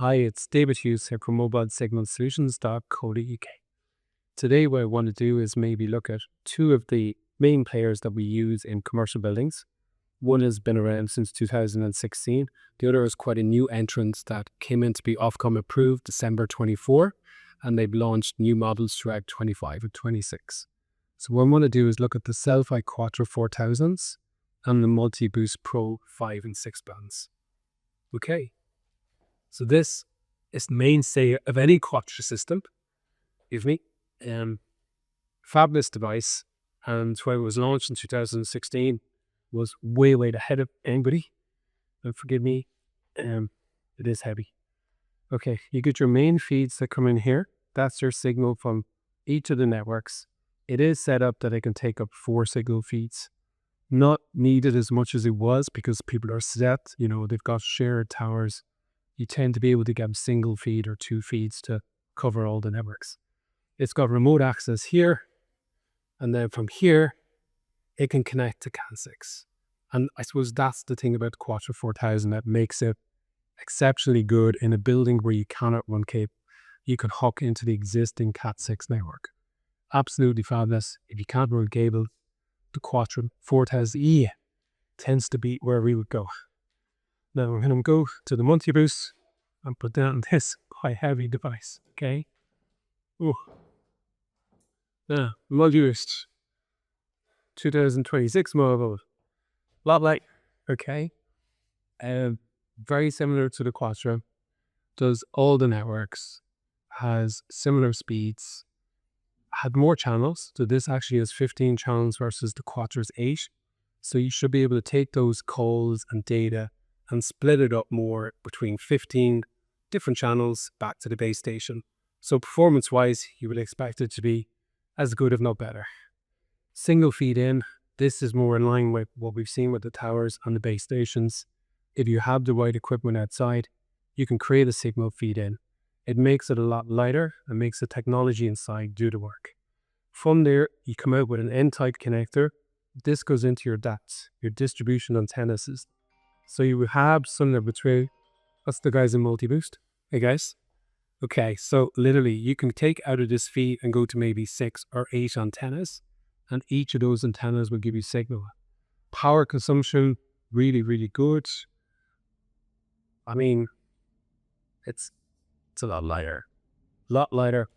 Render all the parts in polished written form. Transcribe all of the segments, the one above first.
Hi, it's David Hughes here from mobilesignalsolutions.co.uk. Today what I want to do is maybe look at two of the main players that we use in commercial buildings. One has been around since 2016. The other is quite a new entrant that came in to be Ofcom approved December 24, and they've launched new models throughout 25 and 26. So what I want to do is look at the Cel-Fi QUATRA 4000s and the MultiBoost Pro 5 and 6 bands. Okay. So this is the mainstay of any Quattro system. Give me. Fabulous device. And when it was launched in 2016, was way ahead of anybody. And forgive me, it is heavy. Okay, you get your main feeds that come in here. That's your signal from each of the networks. It is set up that it can take up 4 signal feeds. Not needed as much as it was because people are set, they've got shared towers. You tend to be able to get single feed or 2 feeds to cover all the networks. It's got remote access here, and then from here, it can connect to CAN6. And I suppose that's the thing about the Quattro 4000 that makes it exceptionally good in a building where you cannot run cable. You can hook into the existing Cat6 network. Absolutely fabulous. If you can't run cable, the Quattro 4000E tends to be where we would go. Now I'm going to go to the MultiBoost and put down this quite heavy device, okay? Oh. Now, MultiBoost 2026 model, lot light, okay? Very similar to the Quattro, does all the networks, has similar speeds, had more channels, so this actually has 15 channels versus the Quattro's 8, so you should be able to take those calls and data and split it up more between 15 different channels back to the base station. So performance-wise, you would expect it to be as good, if not better. Single feed in, this is more in line with what we've seen with the towers and the base stations. If you have the right equipment outside, you can create a signal feed in. It makes it a lot lighter and makes the technology inside do the work. From there, you come out with an N-type connector. This goes into your DATs, your distribution antenna system. So you have somewhere between, that's the guys in MultiBoost, hey guys. Okay, so literally you can take out of this feed and go to maybe 6 or 8 antennas, and each of those antennas will give you signal. Power consumption, really good. I mean, it's a lot lighter,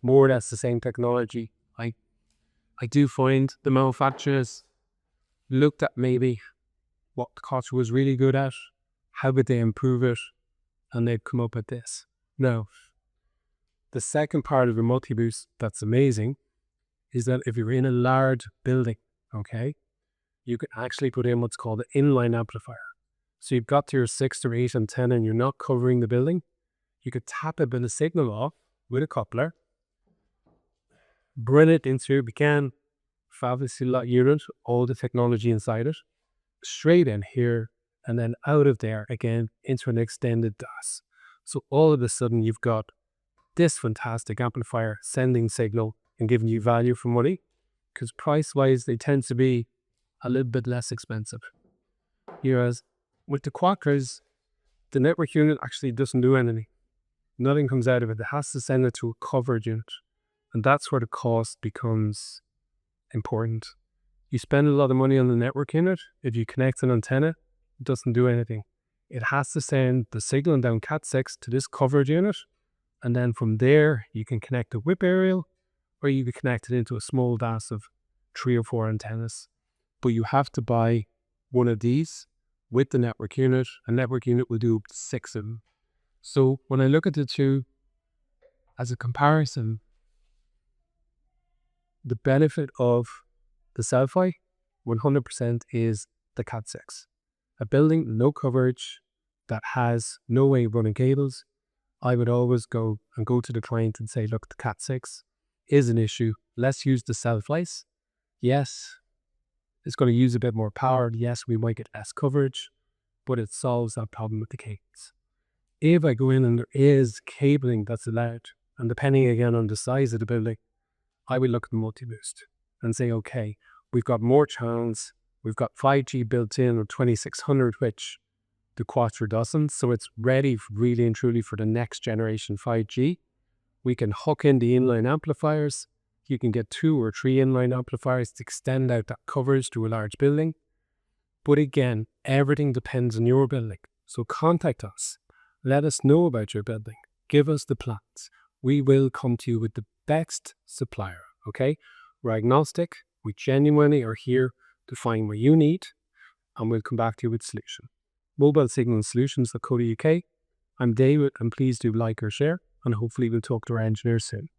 more or less the same technology. I do find the manufacturers looked at maybe what the Quattro was really good at, how would they improve it, and they'd come up with this. Now, the second part of a MultiBoost that's amazing is that if you're in a large building, okay, you can actually put in what's called an inline amplifier. So you've got to your 6 or 8 antenna and you're not covering the building, you could tap a bit of signal off with a coupler, bring it into your fabulously lot unit, all the technology inside it, straight in here, and then out of there again into an extended DAS. So all of a sudden you've got this fantastic amplifier sending signal and giving you value for money, because price-wise they tend to be a little bit less expensive. Whereas with the Quattras, the network unit actually doesn't do anything. Nothing comes out of it. It has to send it to a covered unit. And that's where the cost becomes important. You spend a lot of money on the network unit. If you connect an antenna, it doesn't do anything. It has to send the signal down Cat6 to this covered unit. And then from there, you can connect a whip aerial, or you can connect it into a small DAS of 3 or 4 antennas. But you have to buy one of these with the network unit. A network unit will do 6 of them. So when I look at the two as a comparison, the benefit of the Cel-Fi 100% is the Cat6. A building, no coverage, that has no way of running cables, I would always go to the client and say, look, the Cat6 is an issue. Let's use the Cel-Fis. Yes, it's going to use a bit more power. Yes, we might get less coverage, but it solves that problem with the cables. If I go in and there is cabling that's allowed, and depending again on the size of the building, I will look at the MultiBoost and say, okay, we've got more channels, we've got 5G built in or 2600, which The Quattro doesn't, so it's ready really and truly for the next generation 5G. We can hook in the inline amplifiers. You can get 2 or 3 inline amplifiers to extend out that coverage to a large building. But again, everything depends on your building. So contact us. Let us know about your building. Give us the plans. We will come to you with the best supplier, okay? We're agnostic. We genuinely are here to find what you need, and we'll come back to you with a solution. Mobile Signal Solutions.co.uk. I'm David, and please do like or share, and hopefully we'll talk to our engineers soon.